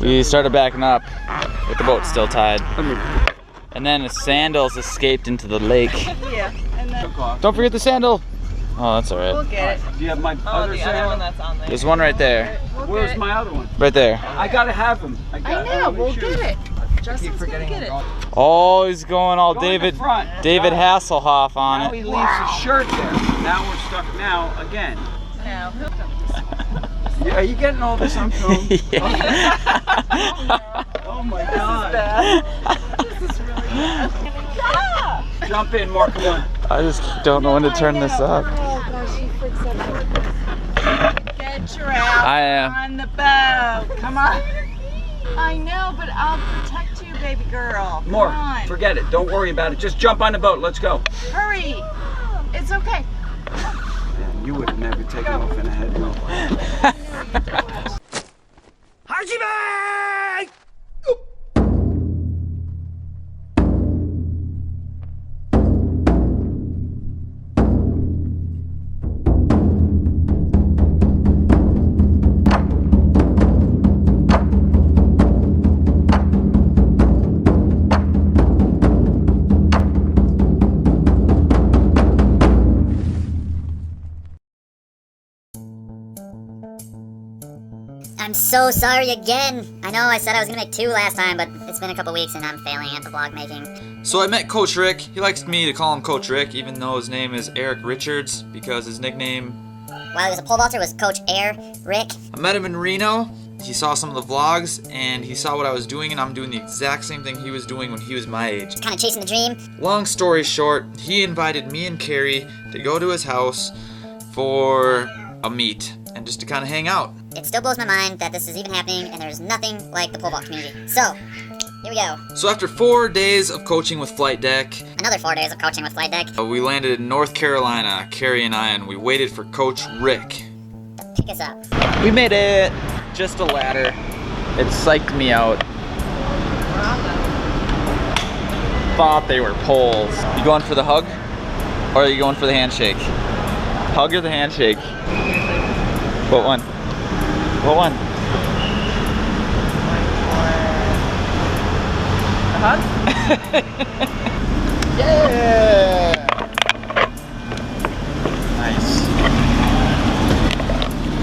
We started backing up with the boat still tied. And then the sandals escaped into the lake. Yeah, and then... Don't forget the sandal. Oh, that's all right. We'll get it. Do you have my other sandal? Other one that's on there. There's one right there. Where's my other one? Right there. I gotta have him. I know, we'll get it. Justin's gonna get it. Oh, he's going all Go David in the front. Hasselhoff on Now it. he leaves his shirt there. Now we're stuck now again. Now, Are you getting all this on film? Oh my God. this is really bad. Yeah! Jump in, Mark, come on. I just don't know when to turn this up. Oh gosh, she freaks out. Get your ass I am. on the boat. Come on. I know, but I'll protect you, baby girl. Come More. on. Forget it. Don't worry about it. Just jump on the boat. Let's go. Hurry. It's okay. Man, you would have never taken off in a head. Hajime! I'm so sorry again. I know I said I was gonna make 2 last time, but it's been a couple weeks and I'm failing at the vlog making. So I met Coach Rick. He likes me to call him Coach Rick, even though his name is Eric Richards, because his nickname, While he was a pole vaulter, was Coach Air Rick. I met him in Reno. He saw some of the vlogs, and he saw what I was doing, and I'm doing the exact same thing he was doing when he was my age. Kind of chasing the dream. Long story short, he invited me and Carrie to go to his house for a meet, and just to kind of hang out. It still blows my mind that this is even happening and there's nothing like the pole vault community. So, here we go. So after 4 days of coaching with Flight Deck, Another 4 days of coaching with Flight Deck. we landed in North Carolina, Carrie and I, and we waited for Coach Rick. Pick us up. We made it. Just a ladder. It psyched me out. Thought they were poles. You going for the hug? Or are you going for the handshake? Hug or the handshake? What one? What one? Yeah! Nice.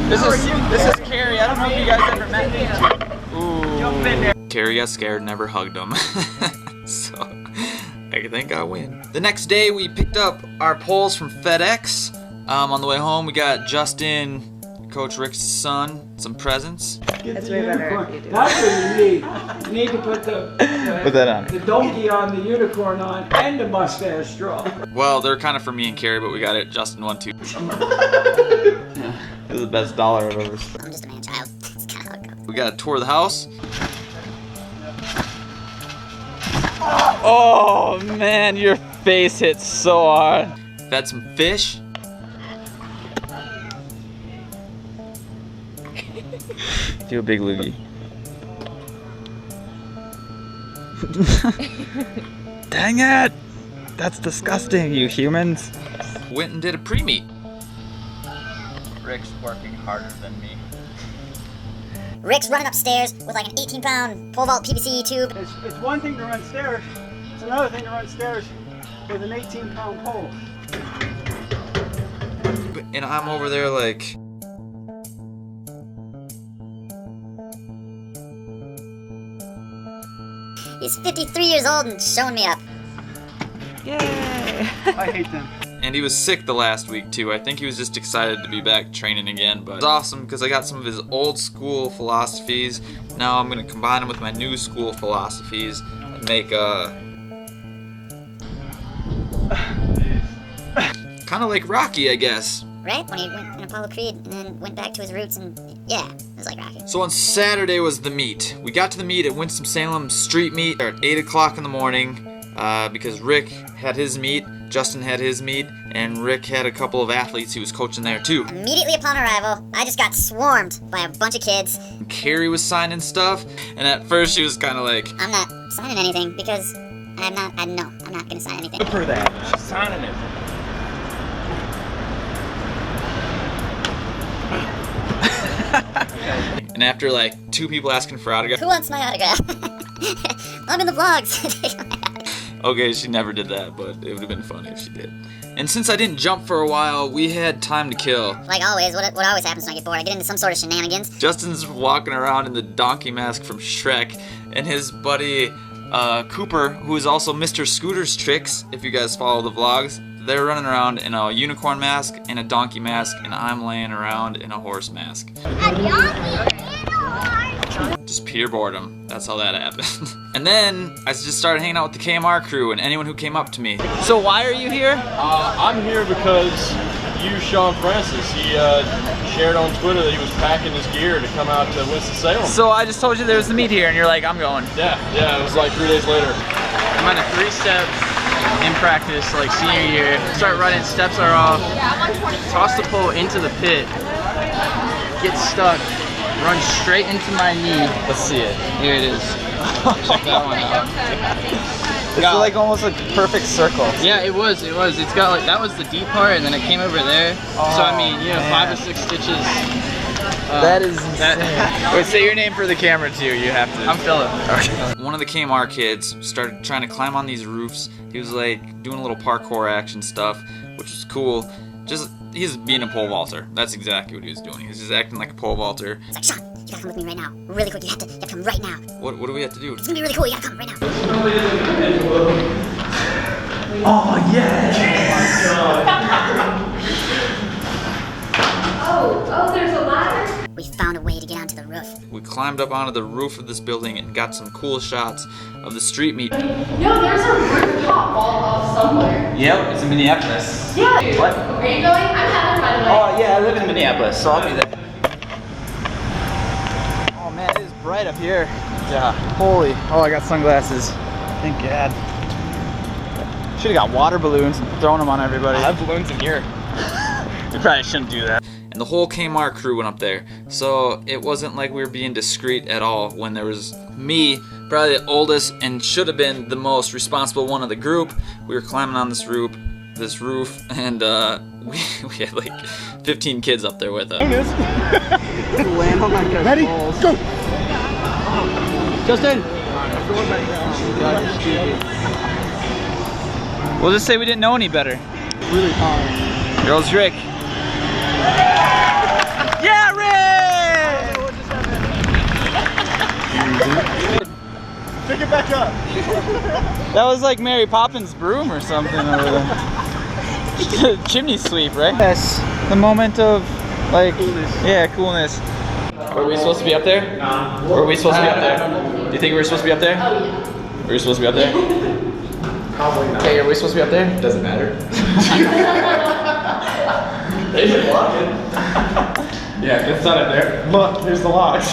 This is Carrie. I don't know if you guys ever met me. Ooh. Carrie got scared, never hugged him. So I think I win. The next day we picked up our poles from FedEx. On the way home we got Justin, Coach Rick's son, some presents. It's way better if you do. That's what you need. You need to put the donkey on, the unicorn on, and the mustache straw. Well, they're kind of for me and Carrie, but we got it. Justin won too. This is the best dollar I've ever spent. I'm just a man child. It's kind of how it goes. We got a tour of the house. Oh man, your face hit so hard. Fed some fish. Do a big loogie. Dang it! That's disgusting, you humans. Went and did a pre-meet. Rick's working harder than me. Rick's running upstairs with like an 18-pound pole vault PVC tube. It's one thing to run stairs. It's another thing to run stairs with an 18-pound pole. And I'm over there like... He's 53 years old and showing me up. Yay! I hate them. And he was sick the last week too. I think he was just excited to be back training again, but it's awesome because I got some of his old school philosophies. Now I'm gonna combine them with my new school philosophies and make a kind of like Rocky, I guess. Right? When he went in Apollo Creed and then went back to his roots and yeah, it was like Rocky. So on Saturday was the meet. We got to the meet at Winston-Salem Street Meet at 8 o'clock in the morning because Rick had his meet, Justin had his meet, and Rick had a couple of athletes he was coaching there too. Immediately upon arrival, I just got swarmed by a bunch of kids. And Carrie was signing stuff, and at first she was kind of like, I'm not signing anything because I'm not gonna sign anything. look for that, she's signing it. And after like 2 people asking for autograph, Who wants my autograph? I'm in the vlogs. okay, she never did that, but it would have been funny if she did. And since I didn't jump for a while, we had time to kill. Like always, what always happens when I get bored? I get into some sort of shenanigans. Justin's walking around in the donkey mask from Shrek, and his buddy Cooper, who is also Mr. Scooter's Tricks, if you guys follow the vlogs, they're running around in a unicorn mask and a donkey mask, and I'm laying around in a horse mask. Just pure boredom. That's how that happened. And then I just started hanging out with the KMR crew and anyone who came up to me. So why are you here? I'm here because you, Shawn Francis, he shared on Twitter that he was packing his gear to come out to Winston-Salem. So I just told you there was a meet here and you're like, I'm going. Yeah, it was like 3 days later. I'm on a 3-step in practice, like senior year. Start running, steps are off. Toss the pole into the pit. Get stuck. Run straight into my knee. Let's see it. Here it is. Check that one out. It's like almost a perfect circle. Yeah, it was. It's got like, that was the deep part and then it came over there. So I mean, you know, 5 or 6 stitches. That is insane. Wait, say your name for the camera too. You have to. I'm Philip. Okay. One of the KMR kids started trying to climb on these roofs. He was like doing a little parkour action stuff, which was cool. He's being a pole vaulter. That's exactly what he was doing. He was just acting like a pole vaulter. It's like, Shawn, you gotta come with me right now. Really quick, you have to come right now. What do we have to do? It's gonna be really cool, you gotta come right now. Oh, yeah! Oh, there's a ladder. We found a way to get onto the roof. We climbed up onto the roof of this building and got some cool shots of the street meet. No, there's a rooftop wall off somewhere. Yep, it's in Minneapolis. Yeah. What? Are you going? I'm Heather, by the way. Oh yeah, I live in Minneapolis, so I'll be there. Oh man, it is bright up here. Yeah. Holy. Oh, I got sunglasses. Thank God. Should have got water balloons and thrown them on everybody. I have balloons in here. You probably shouldn't do that. And the whole KMR crew went up there. So it wasn't like we were being discreet at all when there was me, probably the oldest and should have been the most responsible one of the group. We were climbing on this roof and we had like 15 kids up there with us. Land on my gut. Ready? Go! Justin! We'll just say we didn't know any better. Really hard. Girls, Rick. Yeah, Rick! Pick it back up. That was like Mary Poppins' broom or something over there. Chimney sweep, right? Yes, the moment of like coolness. Yeah, coolness. Were we supposed to be up there? Were we supposed to be up there? Do you think we were supposed to be up there? Oh, yeah. Were we supposed to be up there? Probably not. Hey, are we supposed to be up there? Doesn't matter. They should lock it. Yeah, it's not up there. Look, here's the locks.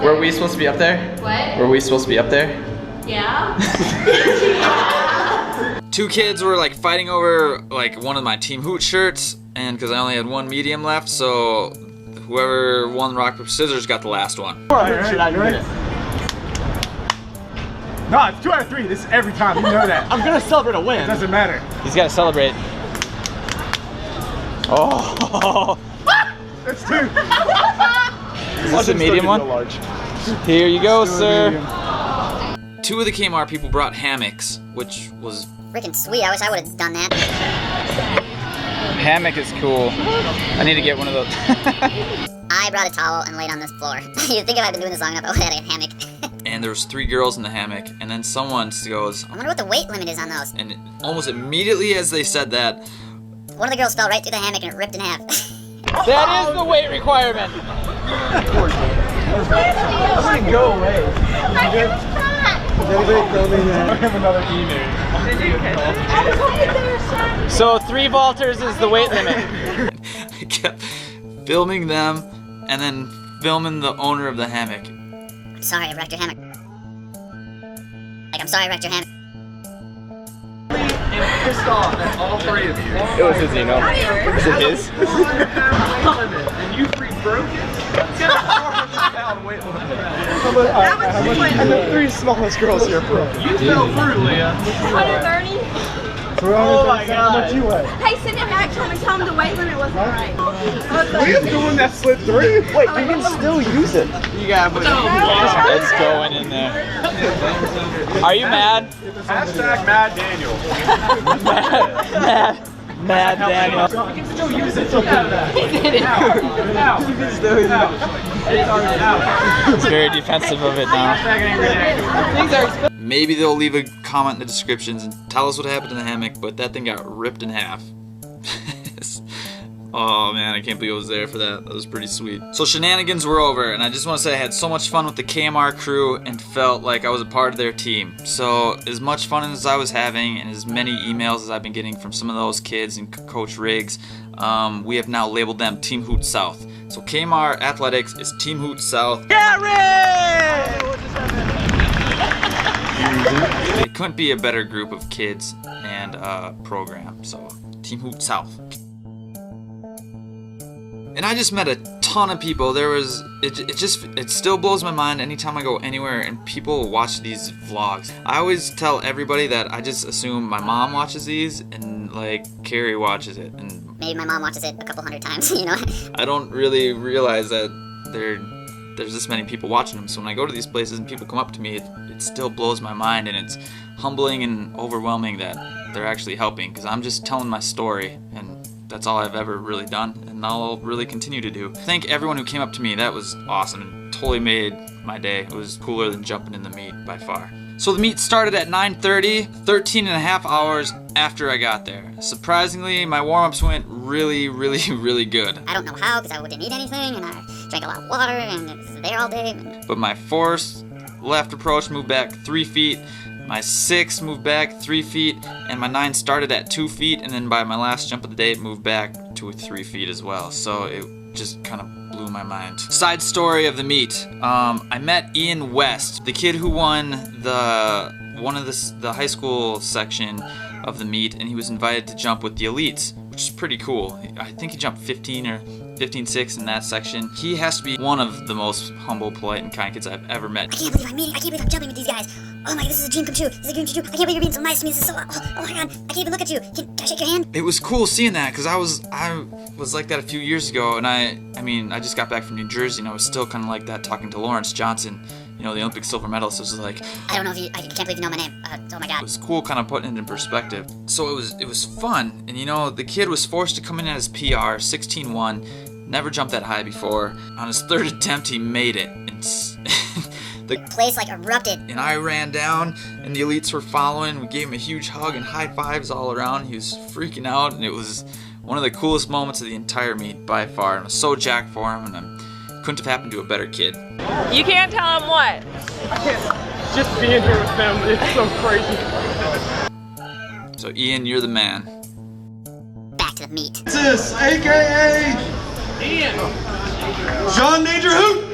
Were we supposed to be up there? What? Were we supposed to be up there? Yeah. 2 kids were like fighting over like one of my Team Hoot shirts, and because I only had 1 medium left, so whoever won rock paper scissors got the last one. Should I do it? No, it's 2 out of 3. This is every time. You know that. I'm gonna celebrate a win. It doesn't matter. He's gotta celebrate. Oh! That's 2. What's the medium one? Here you go, sir. 2 of the KMR people brought hammocks, which was Freaking sweet, I wish I would have done that. Hammock is cool. I need to get one of those. I brought a towel and laid on this floor. You'd think if I'd been doing this long enough, I would have had a hammock. and there was 3 girls in the hammock, and then someone goes, I wonder what the weight limit is on those. and almost immediately as they said that, One of the girls fell right through the hammock and it ripped in half. That is the weight requirement. I'm gonna go away. I have another email. So 3 vaulters is the weight limit. I kept filming them and then filming the owner of the hammock. I'm sorry I wrecked your hammock. Like, I'm sorry I wrecked your hammock. Pissed off at all 3 of you. It was his email. Is it his? And you 3 broke it. It's got a 400-pound weight limit. And the 3 smallest girls here broke. You fell through, Leah. 130? Oh my God. How much you weigh? Hey, send him back to him and tell him the weight limit wasn't right. Are you doing that slip 3? Wait, you can still use it. You gotta put It's going in there. Are you mad? Hashtag Mad Daniel. Mad Daniel. You can still use it. He did it. You can still use it. It's very defensive of it now. Maybe they'll leave a comment in the descriptions and tell us what happened in the hammock, but that thing got ripped in half. Oh man, I can't believe I was there for that. That was pretty sweet. So shenanigans were over, and I just want to say I had so much fun with the KMR crew and felt like I was a part of their team. So as much fun as I was having and as many emails as I've been getting from some of those kids and Coach Riggs, we have now labeled them Team Hoot South. So KMR Athletics is Team Hoot South. It couldn't be a better group of kids and program. So Team Hoot South. And I just met a ton of people. It still blows my mind anytime I go anywhere and people watch these vlogs. I always tell everybody that I just assume my mom watches these and like Carrie watches it, and Maybe my mom watches it a couple hundred times, you know? I don't really realize that there's this many people watching them. So when I go to these places and people come up to me, it still blows my mind, and it's humbling and overwhelming that they're actually helping, because I'm just telling my story, and that's all I've ever really done, and I'll really continue to do. Thank everyone who came up to me. That was awesome and totally made my day. It was cooler than jumping in the meet by far. So the meet started at 9:30, 13 and a half hours after I got there. Surprisingly, my warm-ups went really, really, really good. I don't know how, because I didn't eat anything, and I drank a lot of water, and it was there all day. But my force left approach moved back 3 feet. My 6 moved back 3 feet, and my 9 started at 2 feet, and then by my last jump of the day, it moved back to 3 feet as well. So it just kind of blew my mind. Side story of the meet. I met Ian West, the kid who won the high school section of the meet, and he was invited to jump with the elites, which is pretty cool. I think he jumped 15-6 in that section. He has to be one of the most humble, polite, and kind kids I've ever met. I can't believe I'm jumping with these guys. Oh my God, this is a dream come true. This is a dream come true. I can't believe you're being so nice to me. This is so, oh my God, I can't even look at you. Can I shake your hand? It was cool seeing that, because I was like that a few years ago, and I just got back from New Jersey, and I was still kind of like that talking to Lawrence Johnson, you know, the Olympic silver medalist. It was like, I don't know if I can't believe you know my name. Oh my God. It was cool kind of putting it in perspective. So it was fun, and you know, the kid was forced to come in at his PR, 16-1, never jumped that high before. On his 3rd attempt, he made it. The place like erupted. And I ran down, and the elites were following. We gave him a huge hug and high fives all around. He was freaking out, and it was one of the coolest moments of the entire meet by far. And I was so jacked for him, and I couldn't have happened to a better kid. You can't tell him what? Just being here with them, it's so crazy. So Ian, you're the man. Back to the meet. This is AKA Ian. Shawn Danger Hoot.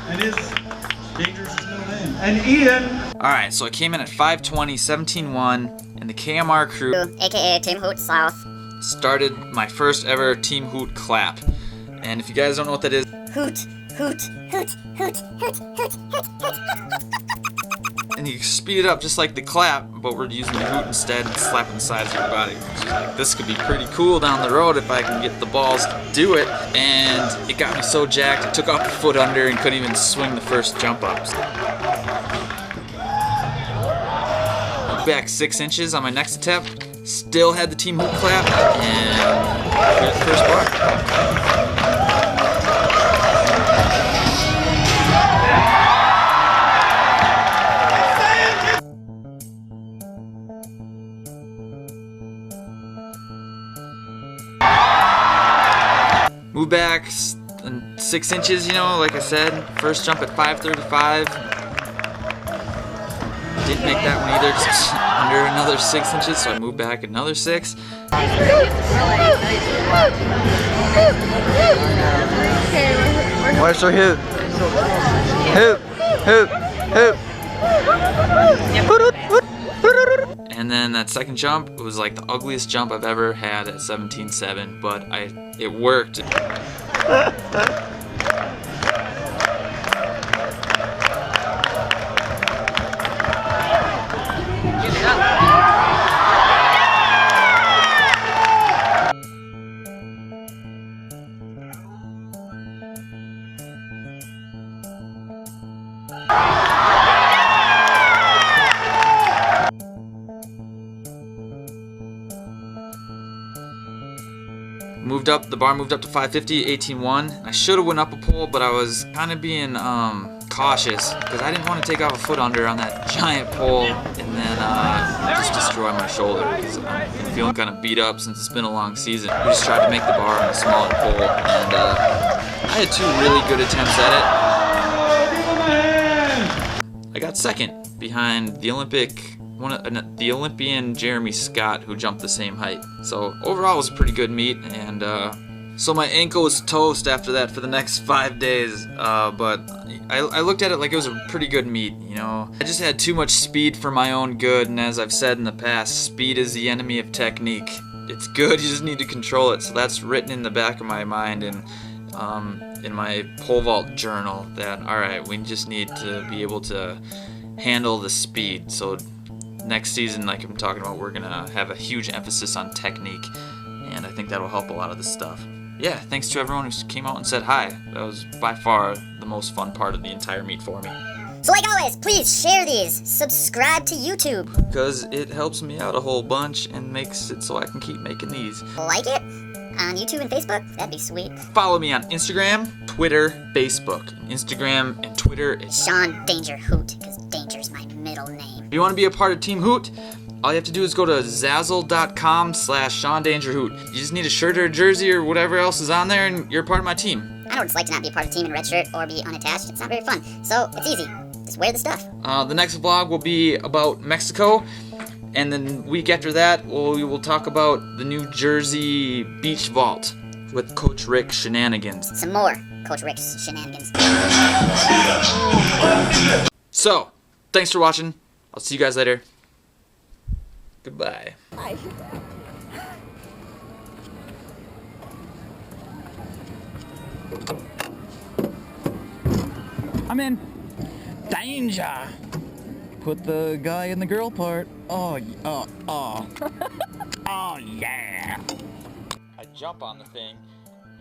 And his dangerous middle name. And Ian. Alright, so I came in at 5:20, 17-1, and the KMR crew, AKA Team Hoot South, started my first ever Team Hoot clap. And if you guys don't know what that is, Hoot, hoot, hoot, hoot, hoot, hoot, hoot, hoot. and you speed it up just like the clap, but we're using the hoot instead and slapping the sides of your body. So like, this could be pretty cool down the road if I can get the balls to do it. And it got me so jacked, I took off the foot under and couldn't even swing the first jump ups. Back 6 inches on my next attempt, still had the Team Hoot clap, and here's the first bar. Move back 6 inches, you know, like I said. First jump at 5:35. Didn't make that one either, just under another 6 inches, so I moved back another 6. Where's your hoot? Hoot, hoot, hoot. And then that second jump was like the ugliest jump I've ever had at 17.7, but it worked. moved up, the bar moved up to 550, 18-1. I should have went up a pole, but I was kind of being cautious because I didn't want to take off a foot under on that giant pole and then just destroy my shoulder because I'm feeling kind of beat up since it's been a long season. We just tried to make the bar on a smaller pole, and I had 2 really good attempts at it. I got second behind the Olympian Jeremy Scott, who jumped the same height. So overall it was a pretty good meet, and so my ankle was toast after that for the next 5 days, but I looked at it like it was a pretty good meet, you know. I just had too much speed for my own good, and as I've said in the past, speed is the enemy of technique. It's good, you just need to control it. So that's written in the back of my mind and in my pole vault journal that, alright, we just need to be able to handle the speed. So next season, like I'm talking about, we're gonna have a huge emphasis on technique, and I think that'll help a lot of this stuff. Yeah, thanks to everyone who came out and said hi. That was by far the most fun part of the entire meet for me. So like always, please share these, subscribe to YouTube. Because it helps me out a whole bunch and makes it so I can keep making these. Like it on YouTube and Facebook, that'd be sweet. Follow me on Instagram, Twitter, Facebook. Instagram and Twitter is Shawn Danger Hoot, because Danger's my middle name. If you want to be a part of Team Hoot, all you have to do is go to zazzle.com/ShawnDangerHoot. You just need a shirt or a jersey or whatever else is on there, and you're part of my team. I know what it's like to not be a part of a team in a red shirt or be unattached. It's not very fun, so it's easy. Just wear the stuff. The next vlog will be about Mexico, and then the week after that, we will talk about the New Jersey beach vault with Coach Rick Shenanigans. Some more Coach Rick's shenanigans. So, thanks for watching. I'll see you guys later. Goodbye. Bye. I'm in. Danger. Put the guy in the girl part. Oh yeah. I jump on the thing,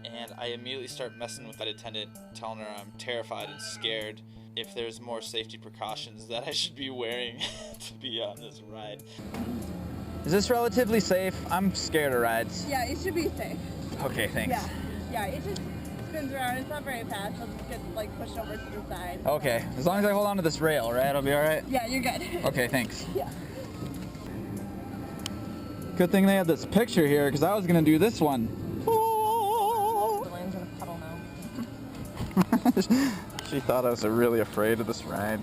and I immediately start messing with that attendant, telling her I'm terrified and scared. If there's more safety precautions that I should be wearing to be on this ride. Is this relatively safe? I'm scared of rides. Yeah, it should be safe. Okay, thanks. Yeah, it just spins around. It's not very fast. It'll just get like pushed over to the side. Okay, as long as I hold on to this rail, right? I'll be all right? Yeah, you're good. Okay, thanks. Yeah. Good thing they had this picture here, because I was going to do this one. The lamb's in a puddle now. She thought I was really afraid of this ride.